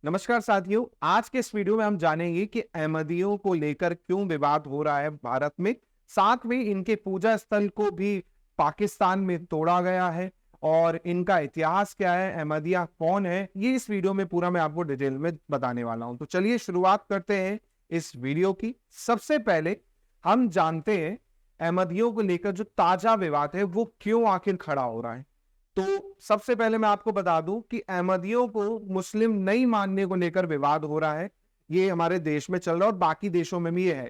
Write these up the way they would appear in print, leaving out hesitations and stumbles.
नमस्कार साथियों, आज के इस वीडियो में हम जानेंगे कि अहमदियों को लेकर क्यों विवाद हो रहा है भारत में। साथ में इनके पूजा स्थल को भी पाकिस्तान में तोड़ा गया है और इनका इतिहास क्या है, अहमदिया कौन है, ये इस वीडियो में पूरा मैं आपको डिटेल में बताने वाला हूं। तो चलिए शुरुआत करते हैं इस वीडियो की। सबसे पहले हम जानते हैं अहमदियों को लेकर जो ताजा विवाद है वो क्यों आखिर खड़ा हो रहा है। तो सबसे पहले मैं आपको बता दूं कि अहमदियों को मुस्लिम नहीं मानने को लेकर विवाद हो रहा है। ये हमारे देश में चल रहा है और बाकी देशों में भी ये है।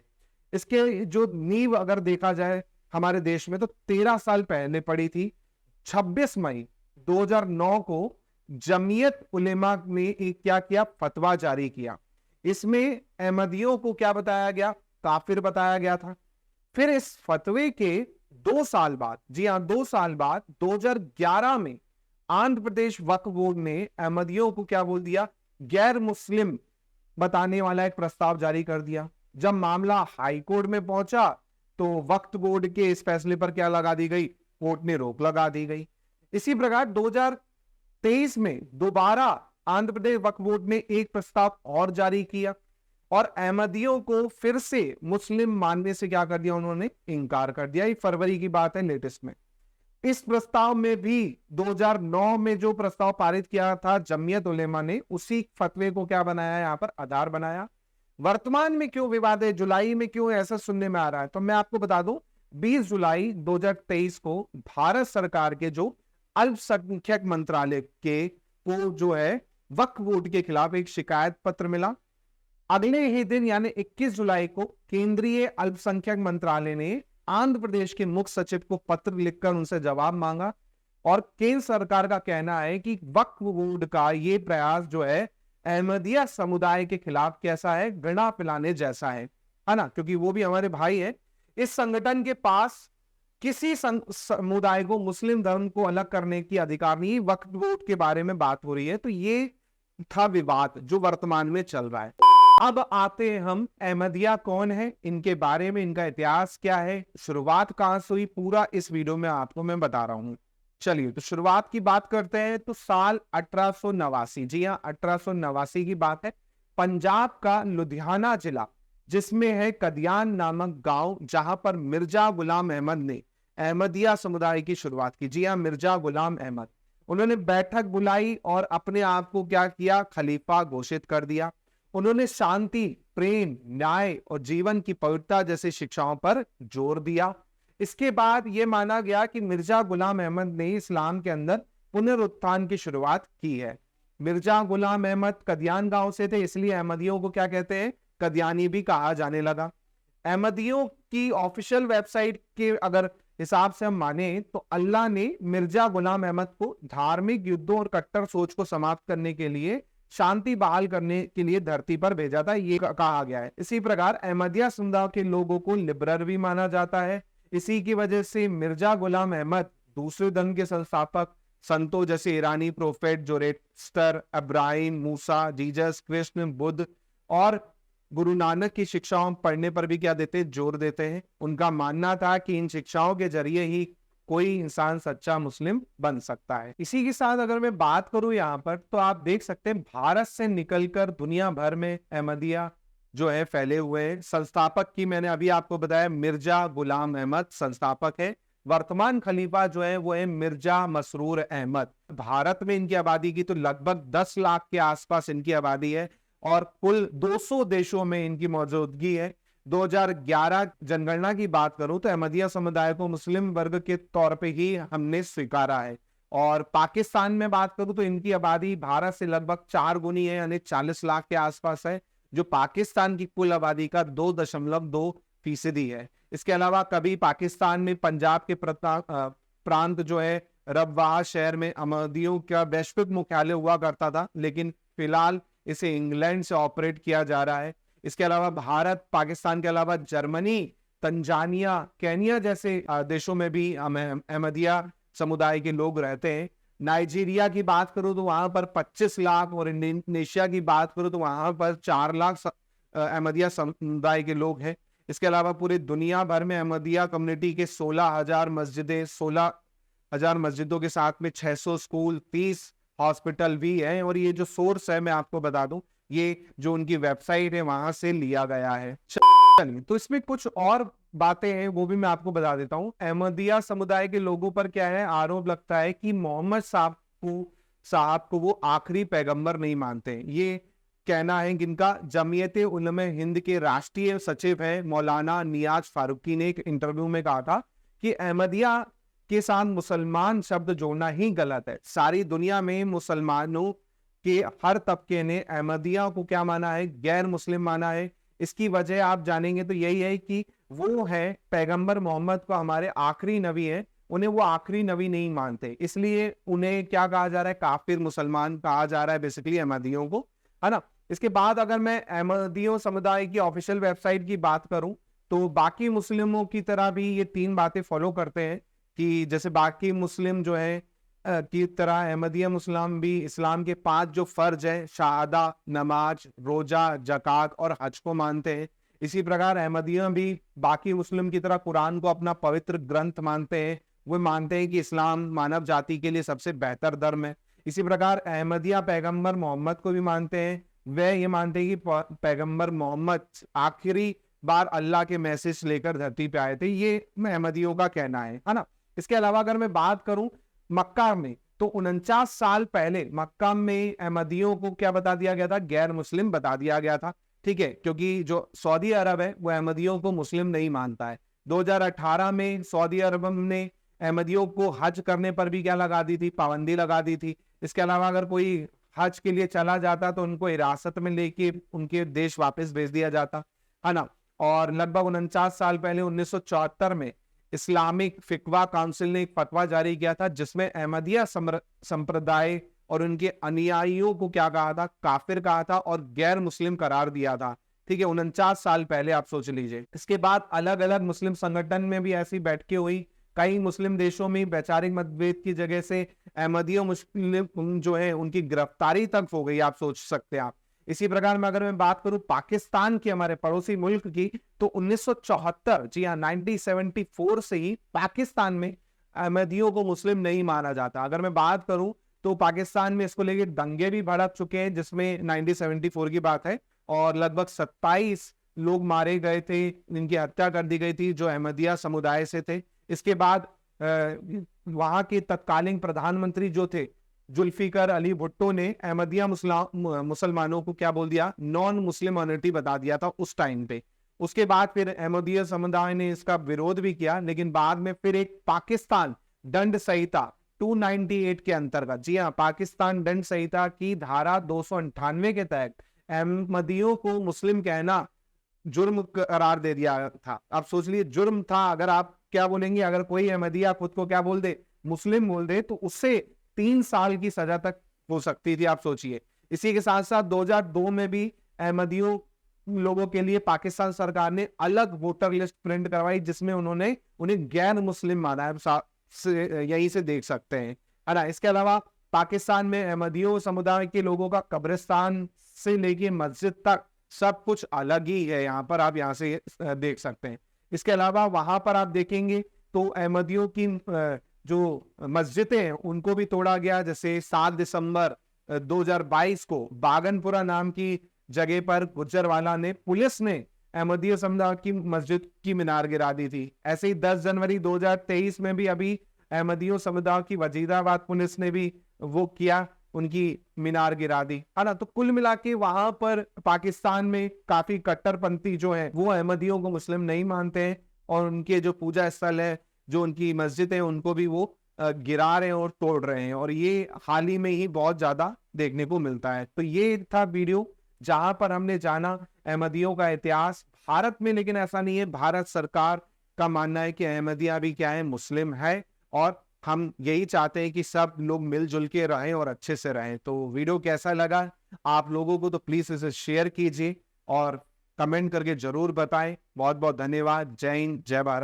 इसके जो नींव अगर देखा जाए हमारे देश में तो 13 साल पहले पड़ी थी। 26 मई 2009 को जमीयत उलेमा ने एक क्या किया, फतवा जारी किया। इसमें अहमदियों को क्या बताया गया, काफिर बताया गया था। फिर इस फतवे के 2 साल बाद, जी हां 2 साल बाद 2011 में आंध्र प्रदेश वक्फ बोर्ड ने अहमदियों को क्या बोल दिया, गैर मुस्लिम बताने वाला एक प्रस्ताव जारी कर दिया। जब मामला हाई कोर्ट में पहुंचा तो वक्फ बोर्ड के इस फैसले पर क्या लगा दी गई, कोर्ट ने रोक लगा दी गई। इसी प्रकार 2023 में दोबारा आंध्र प्रदेश वक्फ बोर्ड ने एक प्रस्ताव और जारी किया और अहमदियों को फिर से मुस्लिम मानने से क्या कर दिया, उन्होंने इनकार कर दिया। ये फरवरी की बात है, लेटेस्ट में। इस प्रस्ताव में भी 2009 में जो प्रस्ताव पारित किया था जमीयत उलेमा ने, उसी फतवे को क्या बनाया, यहां पर आधार बनाया। वर्तमान में क्यों विवाद है, जुलाई में क्यों ऐसा सुनने में आ रहा है, तो मैं आपको बता दूं 20 जुलाई 2023 को भारत सरकार के जो अल्पसंख्यक मंत्रालय के को जो है वक्फ बोर्ड के खिलाफ एक शिकायत पत्र मिला। अगले ही दिन यानी 21 जुलाई को केंद्रीय अल्पसंख्यक मंत्रालय ने आंध्र प्रदेश के मुख्य सचिव को पत्र लिखकर उनसे जवाब मांगा और केंद्र सरकार का कहना है कि वक्फ बोर्ड का ये प्रयास जो है अहमदिया समुदाय के खिलाफ कैसा है, घृणा फैलाने जैसा है ना, क्योंकि वो भी हमारे भाई है। इस संगठन के पास किसी समुदाय को, मुस्लिम धर्म को अलग करने की अधिकार नहीं। वक्फ बोर्ड के बारे में बात हो रही है, तो ये था विवाद जो वर्तमान में चल रहा है। अब आते हैं हम अहमदिया कौन है, इनके बारे में, इनका इतिहास क्या है, शुरुआत कहां से हुई, पूरा इस वीडियो में आपको मैं बता रहा हूं। चलिए तो शुरुआत की बात करते हैं। तो साल 1889, जी हां 1889 की बात है। पंजाब का लुधियाना जिला, जिसमें है कदियान नामक गांव, जहां पर मिर्जा गुलाम अहमद ने अहमदिया समुदाय की शुरुआत की। जी हां, मिर्जा गुलाम अहमद। उन्होंने बैठक बुलाई और अपने आप को क्या किया, खलीफा घोषित कर दिया। उन्होंने शांति, प्रेम, न्याय और जीवन की पवित्रता जैसी शिक्षाओं पर जोर दिया। इसके बाद यह माना गया कि मिर्जा गुलाम अहमद ने इस्लाम के अंदर पुनरुत्थान की शुरुआत की है। मिर्जा गुलाम अहमद कदियान गांव से थे, इसलिए अहमदियों को क्या कहते हैं, कदियानी भी कहा जाने लगा। अहमदियों की ऑफिशियल वेबसाइट के अगर हिसाब से हम माने तो अल्लाह ने मिर्जा गुलाम अहमद को धार्मिक युद्धों और कट्टर सोच को समाप्त करने के लिए, शांति बहाल करने के लिए धरती पर भेजा था, ये कहा गया है। इसी प्रकार अहमदिया समुदाय के लोगों को लिबरल भी माना जाता है। इसी की वजह से मिर्जा गुलाम अहमद दूसरे धर्म के संस्थापक संतों जैसे ईरानी प्रोफेट जोरेस्टर, अब्राहिम, मूसा, जीसस, कृष्ण, बुद्ध और गुरु नानक की शिक्षाओं पढ़ने पर भी क्या देते, जोर देते हैं। उनका मानना था कि इन शिक्षाओं के जरिए ही कोई इंसान सच्चा मुस्लिम बन सकता है। इसी के साथ अगर मैं बात करूं यहाँ पर, तो आप देख सकते हैं भारत से निकलकर दुनिया भर में अहमदिया जो है फैले हुए हैं। संस्थापक की मैंने अभी आपको बताया, मिर्जा गुलाम अहमद संस्थापक है। वर्तमान खलीफा जो है वो है मिर्जा मसरूर अहमद। भारत में इनकी आबादी की तो लगभग 10 लाख के आसपास इनकी आबादी है और कुल 200 देशों में इनकी मौजूदगी है। 2011 जनगणना की बात करूं तो अहमदिया समुदाय को मुस्लिम वर्ग के तौर पे ही हमने स्वीकारा है। और पाकिस्तान में बात करूं तो इनकी आबादी भारत से लगभग 4 गुनी है, यानी 40 लाख के आसपास है, जो पाकिस्तान की कुल आबादी का 2.2% है। इसके अलावा कभी पाकिस्तान में पंजाब के प्रांत जो है रबवाह शहर में अहमदियों का वैश्विक मुख्यालय हुआ करता था, लेकिन फिलहाल इसे इंग्लैंड से ऑपरेट किया जा रहा है। इसके अलावा भारत, पाकिस्तान के अलावा जर्मनी, तंजानिया, केनिया जैसे देशों में भी अहमदिया समुदाय के लोग रहते हैं। नाइजीरिया की बात करूं तो वहां पर 25 लाख और इंडोनेशिया की बात करूं तो वहां पर 4 लाख अहमदिया समुदाय के लोग हैं। इसके अलावा पूरी दुनिया भर में अहमदिया कम्युनिटी के 16,000 मस्जिदें, 16,000 मस्जिदों के साथ में 600 स्कूल, 30 हॉस्पिटल भी है, और ये जो सोर्स है मैं आपको बता दूं, ये जो उनकी वेबसाइट है वहां से लिया गया है। चलिए, तो इसमें कुछ और बातें हैं वो भी मैं आपको बता देता हूँ। अहमदिया समुदाय के लोगों पर क्या है, आरोप लगता है कि मोहम्मद साहब को वो आखिरी पैगंबर नहीं मानते। ये कहना है जिनका जमीयत उलमा हिंद के राष्ट्रीय सचिव है मौलाना नियाज फारूकी ने एक इंटरव्यू में कहा था कि अहमदिया के साथ मुसलमान शब्द जोड़ना ही गलत है। सारी दुनिया में मुसलमानों के हर तबके ने अहमदिया को क्या माना है, गैर मुस्लिम माना है। इसकी वजह आप जानेंगे तो यही है कि वो है पैगंबर मोहम्मद को हमारे आखिरी नबी है, उन्हें वो आखिरी नबी नहीं मानते, इसलिए उन्हें क्या कहा जा रहा है, काफिर मुसलमान कहा जा रहा है बेसिकली अहमदियों को, है ना। इसके बाद अगर मैं अहमदियों समुदाय की ऑफिशियल वेबसाइट की बात करूं तो बाकी मुस्लिमों की तरह भी ये 3 बातें फॉलो करते हैं कि जैसे बाकी मुस्लिम जो है की तरह अहमदिया मुस्लिम भी इस्लाम के 5 जो फर्ज है, शहादा, नमाज, रोजा, जकात और हज को मानते हैं। इसी प्रकार अहमदिया भी बाकी मुस्लिम की तरह कुरान को अपना पवित्र ग्रंथ मानते हैं। वो मानते हैं कि इस्लाम मानव जाति के लिए सबसे बेहतर धर्म है। इसी प्रकार अहमदिया पैगंबर मोहम्मद को भी मानते हैं। वह ये मानते हैं कि पैगंबर मोहम्मद आखिरी बार अल्लाह के मैसेज लेकर धरती पे आए थे। ये अहमदियों का कहना है ना। इसके अलावा अगर मैं बात करूं मक्का में, तो 49 साल पहले मक्का में अहमदियों को क्या बता दिया गया था, गैर मुस्लिम बता दिया गया था। ठीक है, क्योंकि जो सऊदी अरब है वो अहमदियों को मुस्लिम नहीं मानता है। 2018 में सऊदी अरब ने अहमदियों को हज करने पर भी क्या लगा दी थी, पाबंदी लगा दी थी। इसके अलावा अगर कोई हज के लिए चला जाता तो उनको हिरासत में लेके उनके देश वापस भेज दिया जाता, है ना। और लगभग 49 साल पहले 1974 में इस्लामिक फिकवा काउंसिल ने एक फतवा जारी किया था जिसमें अहमदिया संप्रदाय और उनके अनुयायियों को क्या कहा था, काफिर कहा था और गैर मुस्लिम करार दिया था। ठीक है, 49 साल पहले, आप सोच लीजिए। इसके बाद अलग अलग मुस्लिम संगठन में भी ऐसी बैठकें हुई। कई मुस्लिम देशों में वैचारिक मतभेद की जगह से अहमदिया मुस्लिम जो है उनकी गिरफ्तारी तक हो गई, आप सोच सकते हैं आप। इसी प्रकार में अगर मैं बात करूं पाकिस्तान के, हमारे पड़ोसी मुल्क की, तो 1974, जी हाँ 1974 से ही पाकिस्तान में अहमदियों को मुस्लिम नहीं माना जाता। अगर मैं बात करूं तो पाकिस्तान में इसको लेके दंगे भी भड़क चुके हैं, जिसमें 1974 की बात है, और लगभग 27 लोग मारे गए थे, इनकी हत्या कर दी गई थी जो अहमदिया समुदाय से थे। इसके बाद वहां के तत्कालीन प्रधानमंत्री जो थे जुल्फिकर अली भुट्टो ने अहमदिया मुसलमानों को क्या बोल दिया, नॉन मुस्लिम माइनॉरिटी बता दिया था उस टाइम पे। उसके बाद फिर अहमदिया समुदाय ने इसका विरोध भी किया, लेकिन बाद में फिर एक पाकिस्तान दंड संहिता 298 के अंतर्गत, जी हाँ पाकिस्तान दंड संहिता की धारा 298 के तहत अहमदियों को मुस्लिम कहना जुर्म करार दे दिया था। आप सोच लीजिए, जुर्म था। अगर आप क्या बोलेंगे, अगर कोई अहमदिया खुद को क्या बोल दे, मुस्लिम बोल दे, तो उससे 3 साल की सजा तक हो सकती थी, आप सोचिए। इसी के साथ साथ 2002 में भी अहमदियों लोगों के लिए पाकिस्तान सरकार ने अलग वोटर लिस्ट प्रिंट करवाई, जिसमें उन्होंने उन्हें गैर मुस्लिम माना है, यहीं से देख सकते हैं, है ना। इसके अलावा पाकिस्तान में अहमदियों समुदाय के लोगों का कब्रिस्तान से लेके मस्जिद तक सब कुछ अलग ही है। यहाँ पर आप यहाँ से देख सकते हैं। इसके अलावा वहां पर आप देखेंगे तो अहमदियों की जो मस्जिदें हैं उनको भी तोड़ा गया। जैसे 7 दिसंबर 2022 को बागनपुरा नाम की जगह पर गुजरवाला ने, पुलिस ने अहमदिया समुदाय की मस्जिद की मीनार गिरा दी थी। ऐसे ही 10 जनवरी 2023 में भी अभी अहमदियों समुदाय की वजीराबाद पुलिस ने भी वो किया, उनकी मीनार गिरा दी, है ना। तो कुल मिला के वहां पर पाकिस्तान में काफी कट्टरपंथी जो है वो अहमदियों को मुस्लिम नहीं मानते हैं, और उनके जो पूजा स्थल है, जो उनकी मस्जिद है, उनको भी वो गिरा रहे हैं और तोड़ रहे हैं, और ये हाल ही में ही बहुत ज्यादा देखने को मिलता है। तो ये था वीडियो जहां पर हमने जाना अहमदियों का इतिहास भारत में। लेकिन ऐसा नहीं है, भारत सरकार का मानना है कि अहमदिया भी क्या है, मुस्लिम है, और हम यही चाहते हैं कि सब लोग मिलजुल के रहें और अच्छे से रहें। तो वीडियो कैसा लगा आप लोगों को, तो प्लीज इसे शेयर कीजिए और कमेंट करके जरूर बताएं। बहुत बहुत धन्यवाद। जय हिंद, जय भारत।